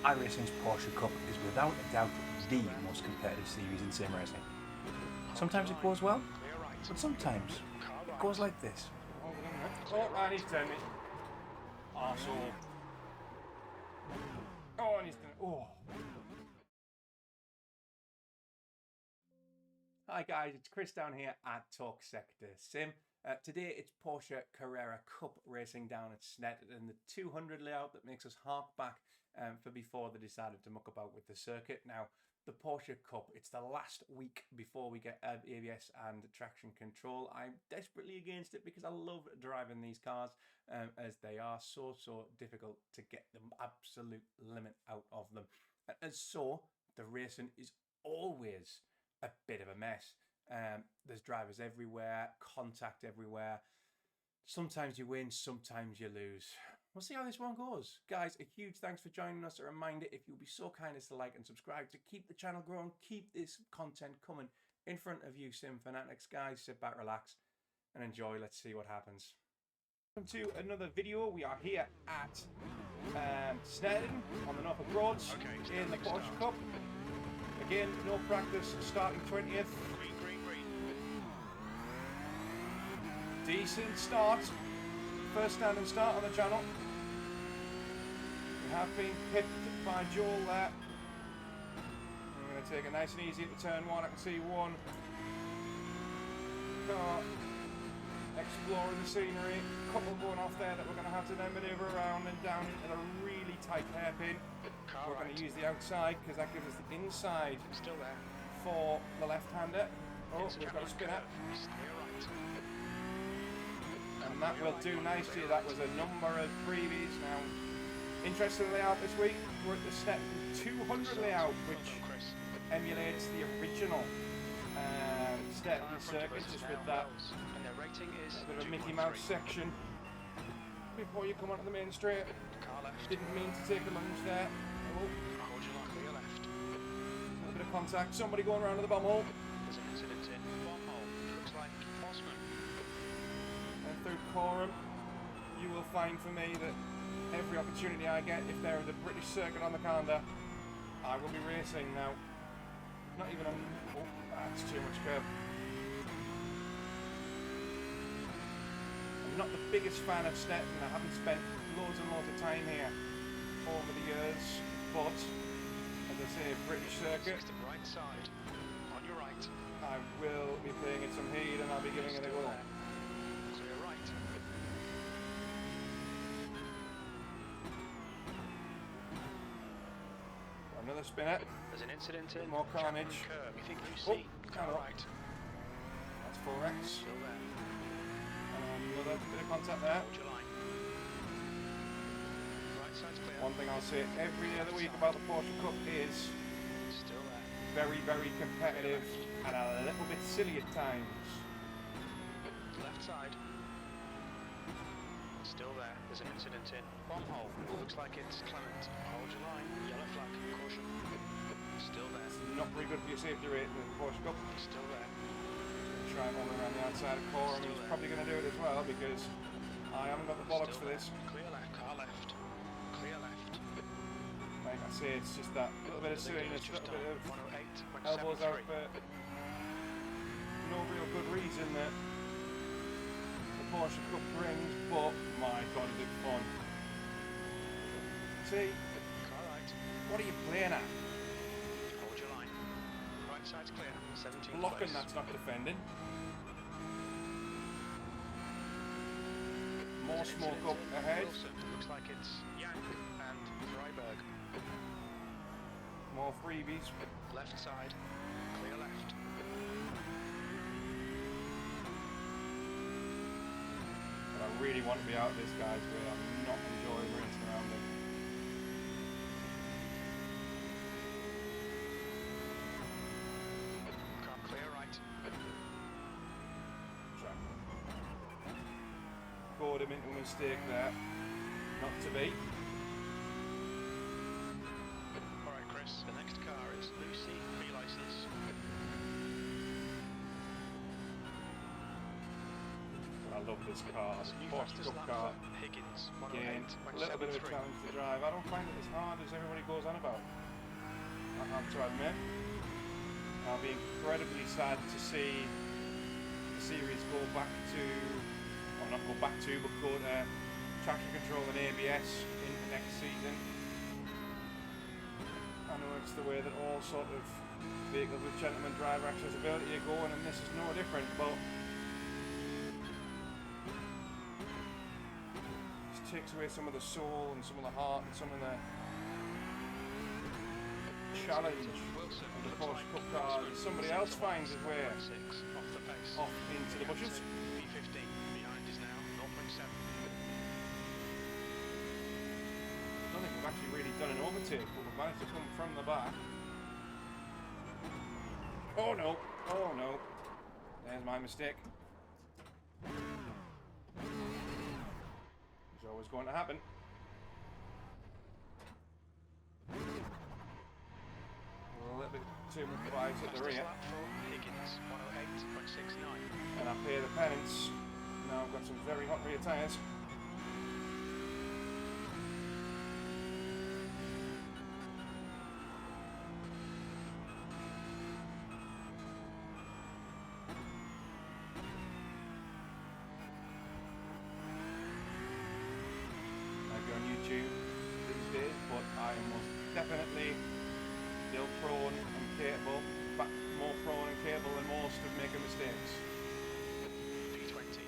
iRacing's Porsche Cup is without a doubt the most competitive series in sim racing. Sometimes it goes well, but sometimes it goes like this. Oh, and he's done it. Arsehole. Oh, and he's done it. Oh. Hi guys, it's Chris down here at Talk Sector Sim. Today it's Porsche Carrera Cup racing down at Snetterton, the 200 layout that makes us hark back for before they decided to muck about with the circuit. Now, the Porsche Cup, it's the last week before we get ABS and traction control. I'm desperately against it because I love driving these cars as they are so difficult to get the absolute limit out of them. And so, the racing is always a bit of a mess. There's drivers everywhere, contact everywhere. Sometimes you win, sometimes you lose. We'll see how this one goes. Guys, a huge thanks for joining us. A reminder, if you'll be so kind as to like and subscribe to keep the channel growing, keep this content coming in front of you sim fanatics. Guys, sit back, relax, and enjoy. Let's see what happens. Welcome to another video. We are here at Snetterton on the Norfolk Roads in the Porsche Cup. Again, no practice, starting 20th. Decent start. First standing start on the channel. We have been pipped by Joel there. I'm going to take it nice and easy at turn one. I can see one car exploring the scenery. A couple going off there that we're going to have to then manoeuvre around and down into a really tight hairpin. We're going to use the outside because that gives us the inside still there for the left-hander. Oh, we've got a spinner. And that will do nicely. That was a number of freebies. Now, interesting layout this week. We're at the Snetterton 200 layout, which emulates the original Snetterton circuit, just with that bit of a Mickey Mouse section before you come onto the main straight. Didn't mean to take a lunge there. Oh. A little bit of contact. Somebody going around to the bum hole. There's an incident in bomb hole. Looks like Osman. And through Coram, you will find for me that every opportunity I get, if there is a British circuit on the calendar, I will be racing now. Not even on. Oh, that's too much curb. I'm not the biggest fan of Snetterton. I haven't spent loads and loads of time here over the years, but as I say, British circuit. The right side, on your right. I will be paying it some heed, and I'll be giving it a go. Clear right. Another spinner. There's an incident in more Carnage. Curve. You think you see? Car right. That's 4X. Still there. Another bit of contact there. Hold your line. Right side's clear. One thing I'll say every other week about the Porsche Cup is still there. Very competitive and a little bit silly at times. Left side. Still there. There's an incident in bomb hole. Looks like it's Clement. Hold your line. Yellow flag. Caution. Still there. It's not very good for your safety rating in the Porsche Cup. Still there. Try all around the outside of Coram. He's probably going to do it as well because I haven't got the bollocks for this. Clear left. Car left. Clear left. Like I say, it's just that little bit of silliness, a little bit of 108, elbows out for no real good reason that the Porsche Cup brings, but my god is it fun. See, car right. what are you playing at? Hold your line. Right side's clear. 17th Blocking, place. that's not defending. More smoke up ahead. Wilson. Looks like it's Yang and Freiberg. More freebies. Left side. Clear left. But I really want to be out of this guy's way. I'm not enjoying racing around him. Car clear right. Bored him into a mistake there. Not to be. Alright Chris, the next car is Lucy, B-licence. I love this car. That's a new Porsche fastest Cup lap car. for Higgins. Again, a little bit of a 108.73. challenge to drive. I don't find it as hard as everybody goes on about. I have to admit. I'll be incredibly sad to see the series go back to, or not go back to, but go to traction control and ABS into next season. I know it's the way that all sort of vehicles with gentleman driver accessibility are going, and this is no different, but it takes away some of the soul and some of the heart and some of the challenge of the Porsche Cup car. Somebody else finds his way off into the bushes. P15 behind is now 0.7. I don't think we've actually really done an overtake, but we've managed to come from the back. Oh no! Oh no! There's my mistake. It's always going to happen. A little bit too much vibes at the rear. Lap for Higgins, 108.69. And I pay the penance. Now I've got some very hot rear tyres. Maybe on YouTube these days, but I am most definitely still prone and capable, in fact more prone and capable than most of making mistakes. P20.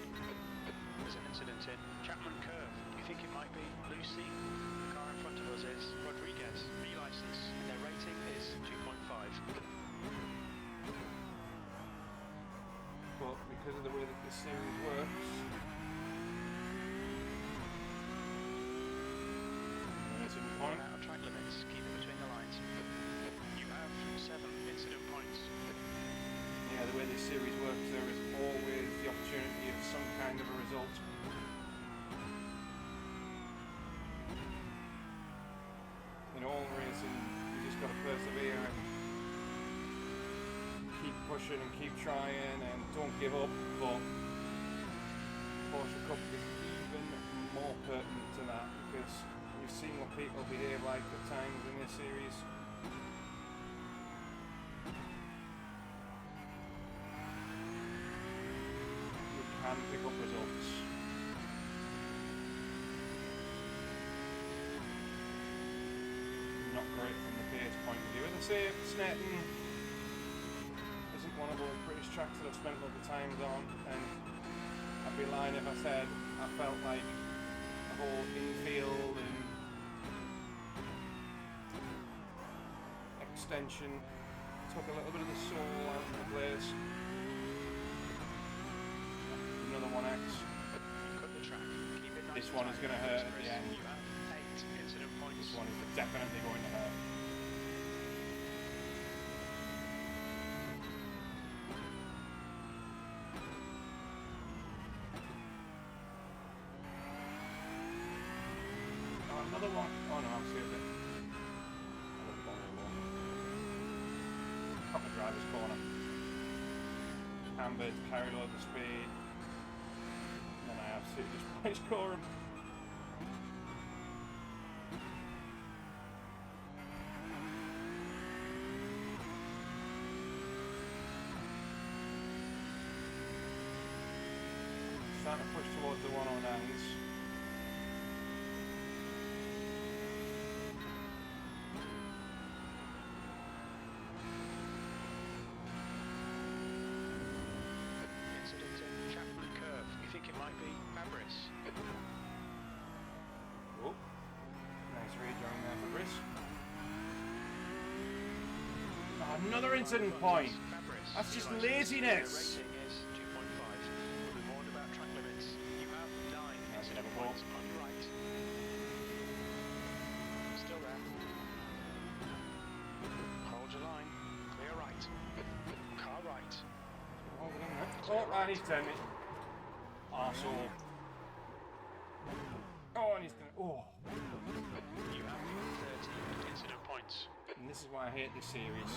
There's an incident in Chapman Curve. You think it might be Lucy? The car in front of us is Rodriguez, B-license, and their rating is 2.5. But because of the way that this series works, it's in point. Out of track limits, keep it between the lines. You have 7 incident points. Yeah, the way this series works, there is always the opportunity of some kind of a result. In all racing, you just got to persevere and keep pushing and keep trying and don't give up. But Porsche Cup is even more pertinent to that because we've seen what people behave like at times in this series. You can pick up results. Not great from the pace point of view. As I say, Snetterton isn't one of those British tracks that I've spent a lot of times on, and I'd be lying if I said I felt like the whole infield and extension took a little bit of the soul out of the place. Another 1X. Cut the track. Keep it nice. This one is going to hurt at the end. You have 8 incident points. This one is definitely going to hurt. Oh, another one. Oh no, I'll save it. Proper driver's corner. Cambered, carried over the speed. And then I absolutely just place core him. Trying to push towards the 109s. Incident in Chapman Curve. You think it might be Fabris? Oh, nice rejoin there for Briss. Oh, another incident point. Fabris. That's just B-license. laziness. Their rating is 2.5. We'll be warned about track limits. You have 9 incident Liverpool. points on your right. Still there. Hold your line. Clear right. Car right. Oh, and he's turned me. Arsehole. Oh, and he's done it. Oh. You have 13 incident points. And this is why I hate this series.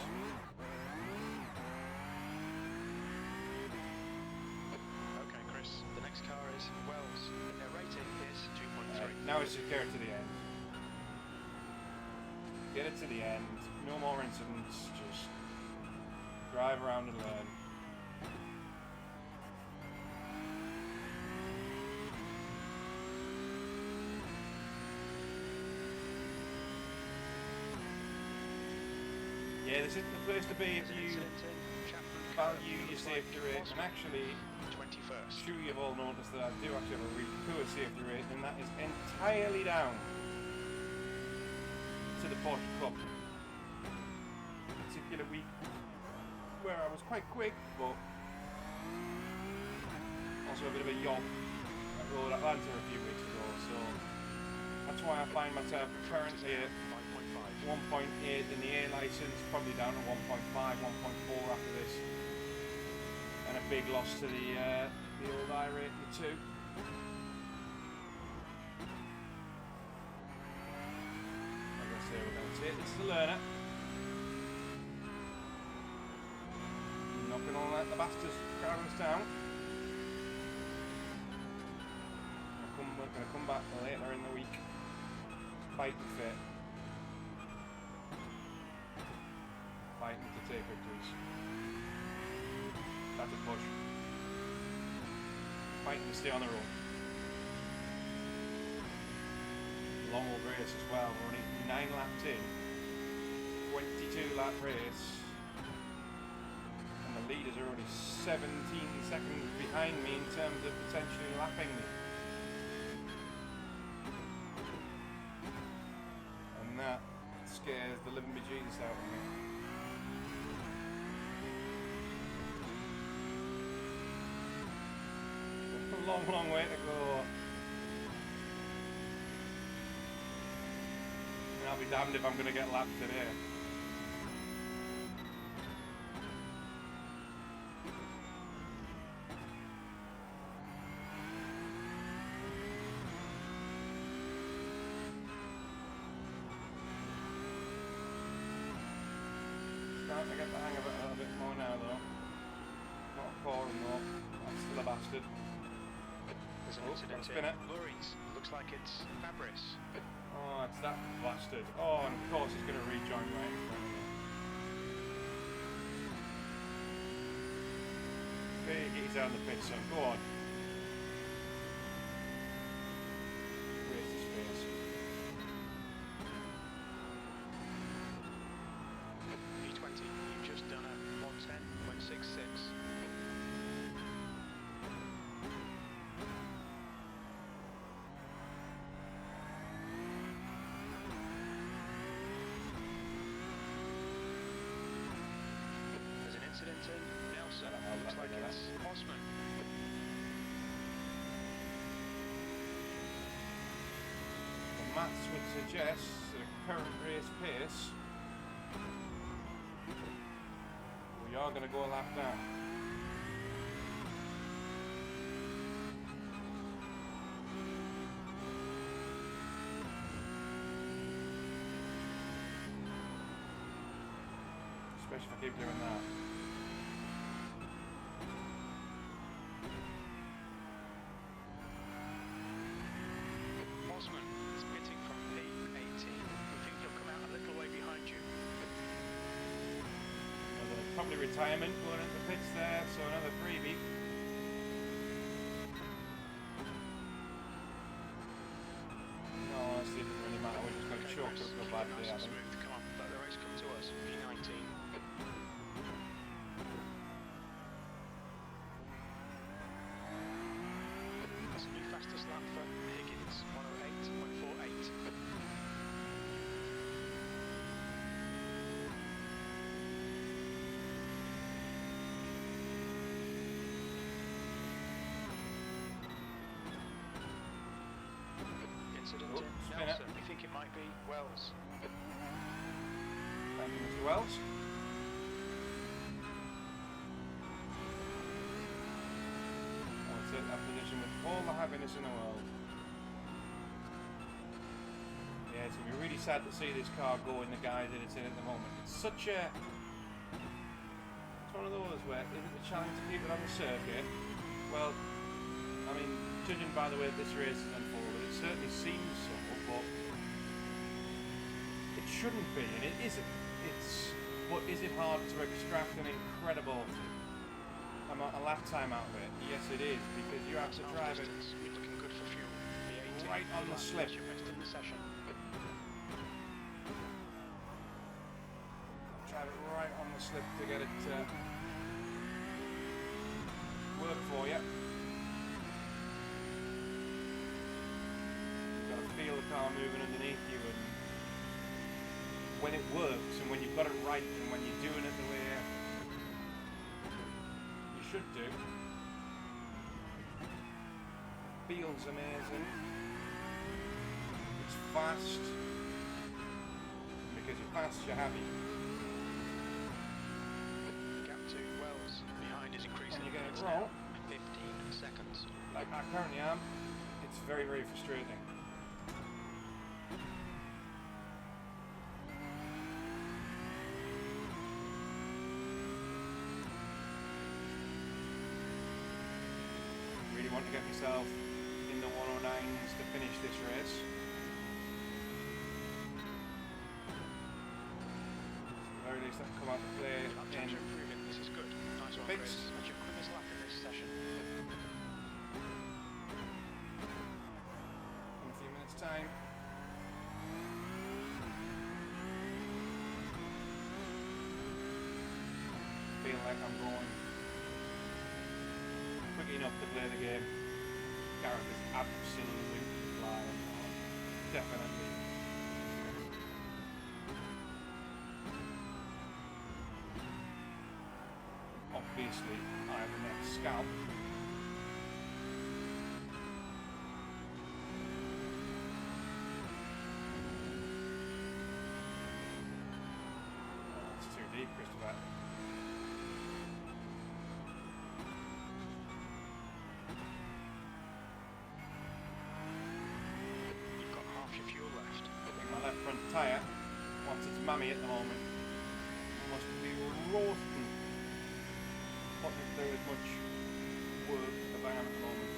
Okay, Chris. The next car Williams, and their rating is 2.3. Now it's just get it to the end. Get it to the end. No more incidents. Just drive around and learn. Yeah, this isn't the place to be if you value your safety rate, and actually, 21st. sure you've all noticed that I do actually have a really poor safety rate, and that is entirely down to the Porsche Cup. A particular week where I was quite quick, but also a bit of a yob at Road Atlanta a few weeks ago, so that's why I find myself currently at 1.8 in the A license, probably down to 1.5, 1.4 after this, and a big loss to the old iRacing 2. Like I say, we're going to take this to learner. Not going to let the bastards crowd us down. We're going to come back later in the week, fighting fit. Fighting to take victories. That's a push. Fighting to stay on the road. Long old race as well. We're only 9 laps in. 22 lap race. And the leaders are only 17 seconds behind me in terms of potentially lapping me. And that scares the living bejesus out of me. Long way to go. And I'll be damned if I'm going to get lapped today. Starting to get the hang of it a little bit more now though. Not pouring though. That's still a bastard. There's an incident spinner. in Lurie's. Looks like it's Fabris. Oh, it's that bastard. Oh, and of course he's going to rejoin right in front of me. Big, he's out of the pit, son. Go on. Where's the space? P20, you've just done a 110.66. Incident in Nelson. Looks like it's Osman. The maths would suggest that at current race pace, we are going to go a lap down. Especially if I keep doing that. Osman is pitting from P18. We think he'll come out a little way behind you. Probably retirement going into the pits there, so another freebie. No, honestly, it doesn't really matter. We're just going to choke up the bad day, I think. Smooth. Come on, let the race come to us. P19. That's a new fastest lap for Higgins, 108.48. Incident in Nelson. We think it might be Wells. Thank you, Mr. Wells. I'll take that position with all the happiness in the world. Yeah, it's going to be really sad to see this car go in the guy that it's in at the moment. It's such a... It's one of those where, is it the challenge to keep it on the circuit? Well, I mean, judging by the way this race is unfolded, it certainly seems so, but it shouldn't be, and it isn't. But is it hard to extract an incredible amount of lap time out of it? Yes, it is, because you have to drive it You're looking good for fuel. The 18th right on the slip. your best in the session. Drive it right on the slip to get it work for you. You've got to feel the car moving underneath you, and when it works and when you've got it right and when you're doing it the way you should do, it feels amazing. It's fast. And because you're fast, you're happy. The gap to Wells behind is increasing. And you get it It's wrong, now 15 seconds. like I currently am, it's very, very frustrating. Really want to get myself in the 109s to finish this race. At the very least, I can come out to play Lap times in are improving. This is good. Nice one, Thanks. Chris. That's your quickest lap in this session. a few minutes' time. Feel like I'm going quick enough to play the game. Gareth is absolutely flying on. Definitely. Obviously, I have the next scalp. It's too deep, Christopher. You've got half your fuel left. I think my left front tyre, once it's mammy at the moment, must be roasting. Putting through as much work as I am at the moment.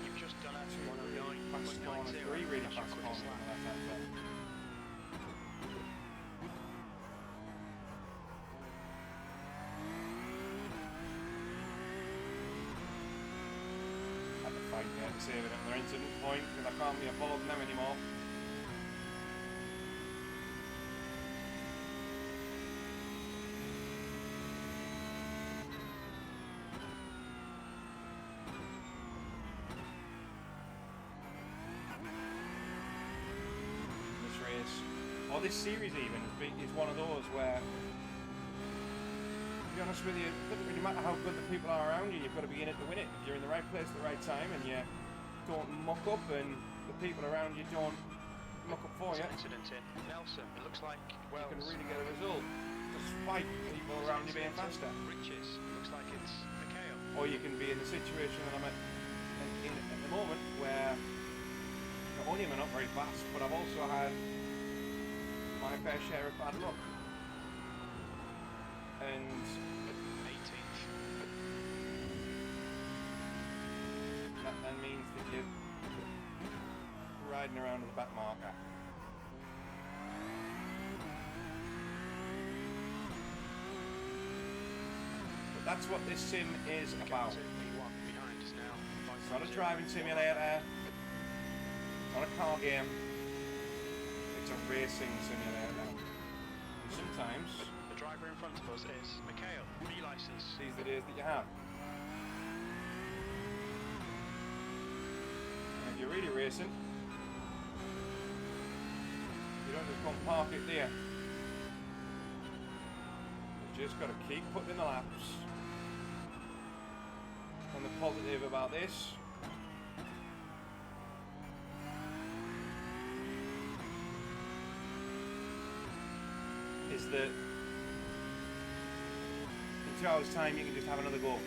You've just done a Fast corner 109.90. three, really That's your fast quickest corner on lap. the left hand side. Had to fight there to save it at their incident point because I can't be involved in them anymore. This race, or this series even, is one of those where, to be honest with you, it doesn't really matter how good the people are around you, you've got to be in it to win it. If you're in the right place at the right time and you don't muck up and the people around you don't muck up for you, There's an incident in Nelson. It looks like you Wells. can really get a result despite people around you being faster. Riches. Looks like it's McHale. Or you can be in the situation that I'm in at the moment where not only am I not very fast, but I've also had my fair share of bad luck. And 18th. that then means that you're riding around with a back marker. But that's what this sim is about. P1 behind us now. It's not a driving simulator, it's not a car game, it's a racing simulator. And sometimes The driver in front of us is McHale. B-licence. these are the days that you have. And if you're really racing, you don't just go and park it there. You've just got to keep putting in the laps. And the positive about this is that in 2 hours' time you can just have another go.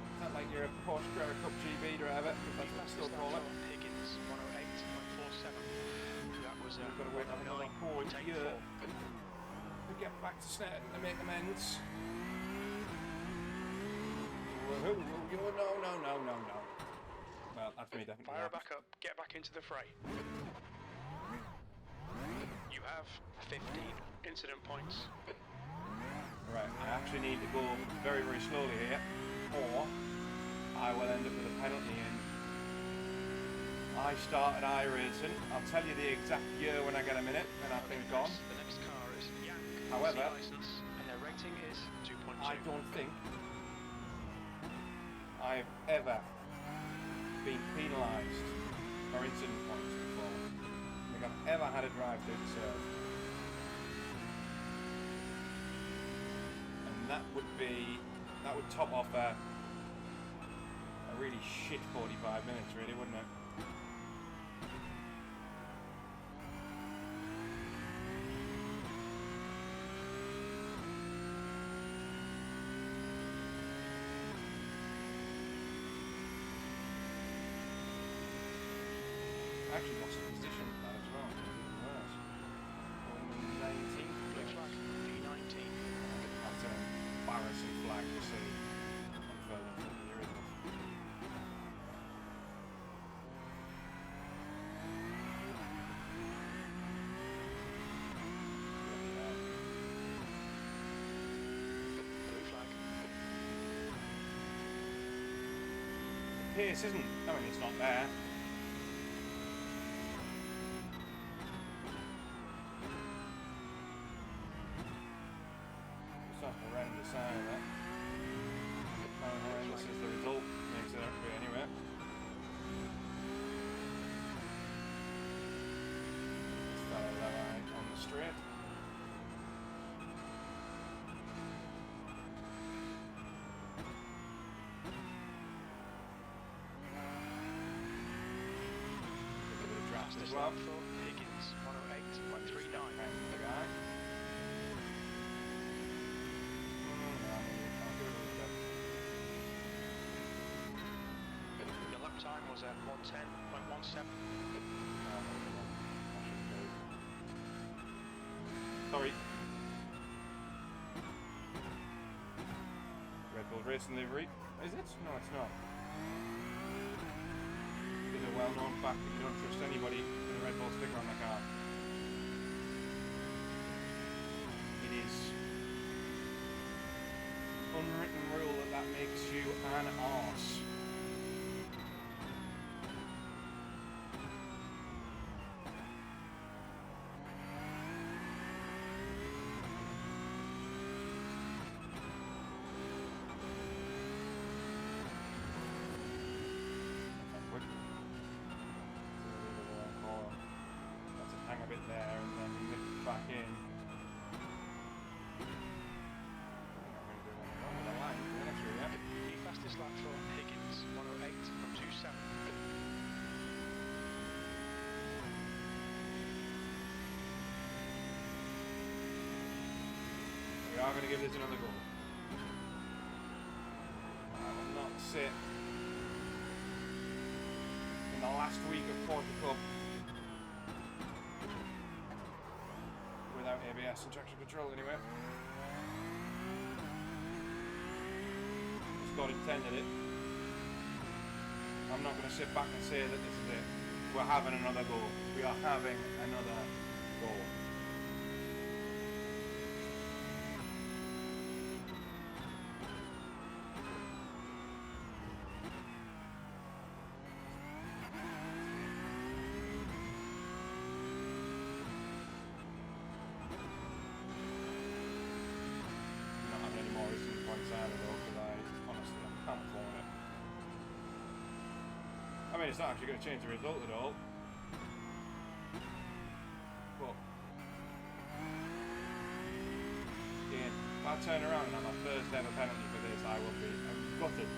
It's not like you're a Porsche Cup GB driver, if that's what I still call it. Higgins 108.47. That was was We've got to wait another whole year to get back to Snetterton to make amends. No. Well, that's me definitely. Fire back up, get back into the fray. You have 15 incident points. Right, I actually need to go very, very slowly here, or I will end up with a penalty. And I started iRacing. I'll tell you the exact year when I get a minute, and I've been gone. The next car is Yang. However, license, and their rating is 2.2. I don't think I've ever been penalised for incident points before. I think I've ever had a drive through to serve. And that would top off a really shit 45 minutes, really, wouldn't it? I actually lost a position with that as well. It was even worse. On the 19th. Blue flag, V19. That's an embarrassing flag to see on further from here, isn't it? Blue flag. The pace isn't, I mean, it's not there. It's not horrendous either. How horrendous is the result? Makes it out to be anyway. This fella that on the straight. A bit of draft as well. For Higgins, 108.39. And the guy. The lap time was at 110.17. Sorry. Red Bull Racing livery. Is it? No, it's not. It's a well-known fact that you don't trust anybody with a Red Bull sticker on the car. It is unwritten rule that makes you an arse. That's a hang a bit there and then lift back in. The fastest lap for Higgins, 108.27. We are going to give this another go. I will not sit in the last week of Porsche Cup without ABS and traction control anyway. God intended it. I'm not going to sit back and say that this is it. We're having another go. We are having another go. Not having any more recent points either though, because I honestly can't afford it. I mean, it's not actually going to change the result at all. But again, if I turn around and have my first ever penalty for this, I will be gutted.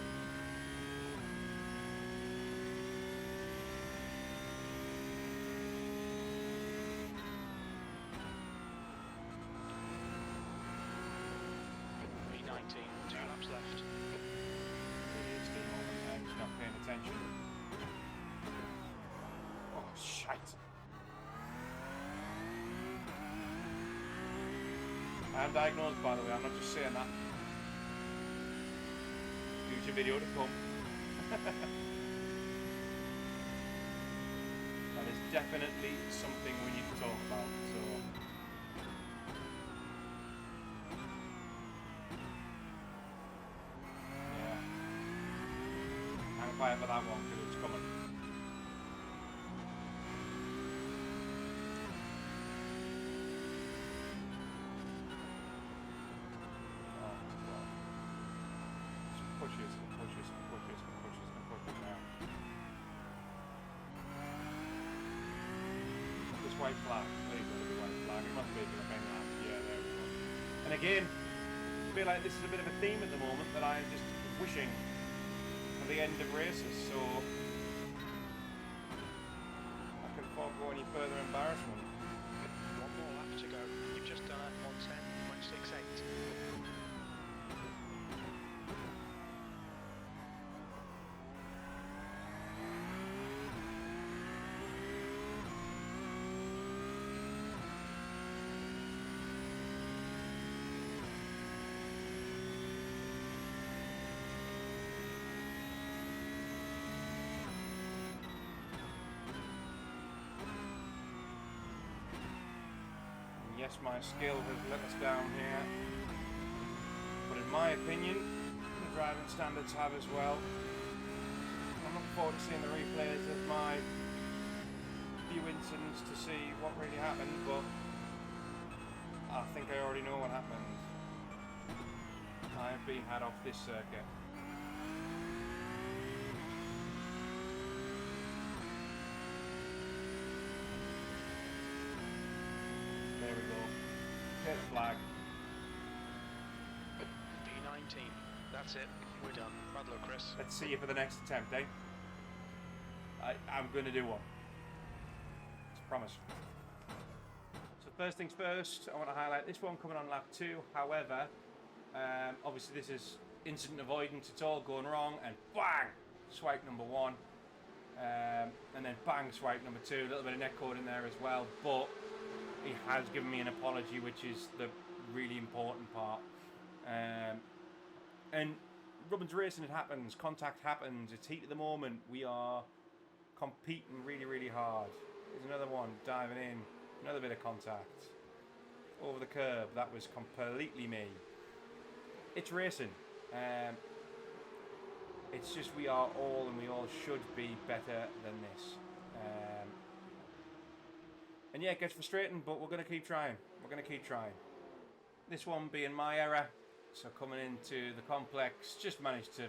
V19, 2 laps left. ADHD moment and he's not paying attention. Oh, shite. I am diagnosed, by the way. I'm not just saying that. Future video to come. That is definitely something we need to talk about. So, yeah, hang fire for that one because it's coming. Pushes now. This white flag. There you go, the white flag. It must be a bit of England. Yeah, there we go. And again, I feel like this is a bit of a theme at the moment that I am just wishing for the end of races, so I can forego any further embarrassment. One more lap to go. You've just done a 1:10.68. Yes, my skill has let us down here, but in my opinion, the driving standards have as well. I'm looking forward to seeing the replays of my few incidents to see what really happened, but I think I already know what happened. I have been had off this circuit. There we go. Hit the flag. P19. That's it. We're done. Bad luck, Chris. Let's see you for the next attempt, eh? I'm going to do one. It's a promise. So first things first, I want to highlight this one coming on lap 2. However, obviously this is incident avoidance. It's all going wrong, and bang! Swipe number 1. And then bang! Swipe number 2. A little bit of net code in there as well, but he has given me an apology, which is the really important part. And Robin's racing, it happens. Contact happens. It's heat of the moment. We are competing really, really hard. There's another one diving in. Another bit of contact. Over the curb. That was completely me. It's racing. It's just we are all, and we all should be better than this. And yeah, it gets frustrating, but we're going to keep trying. We're going to keep trying. This one being my error. So coming into the complex, just managed to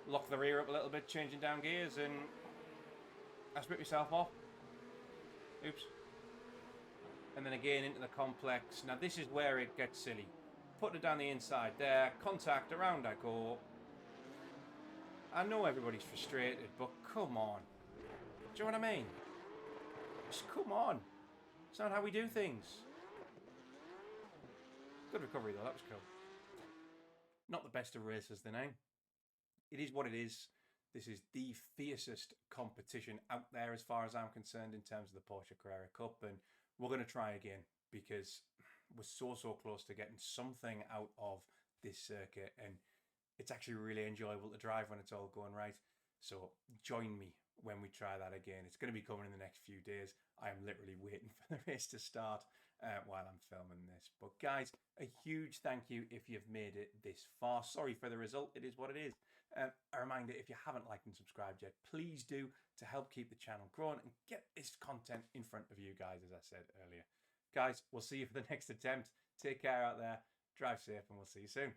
lock the rear up a little bit, changing down gears, and I split myself off. Oops. And then again into the complex. Now this is where it gets silly. Putting it down the inside there, contact, around I go. I know everybody's frustrated, but come on. Do you know what I mean? Just come on. It's not how we do things. Good recovery though, that was cool. Not the best of races then, eh? It is what it is. This is the fiercest competition out there as far as I'm concerned in terms of the Porsche Carrera Cup, and we're going to try again because we're so close to getting something out of this circuit, and it's actually really enjoyable to drive when it's all going right. So join me when we try that again. It's going to be coming in the next few days. I am literally waiting for the race to start while I'm filming this. But guys, a huge thank you if you've made it this far. Sorry for the result. It is what it is. A reminder, if you haven't liked and subscribed yet, please do, to help keep the channel growing and get this content in front of you guys, as I said earlier. Guys, we'll see you for the next attempt. Take care out there. Drive safe, and we'll see you soon.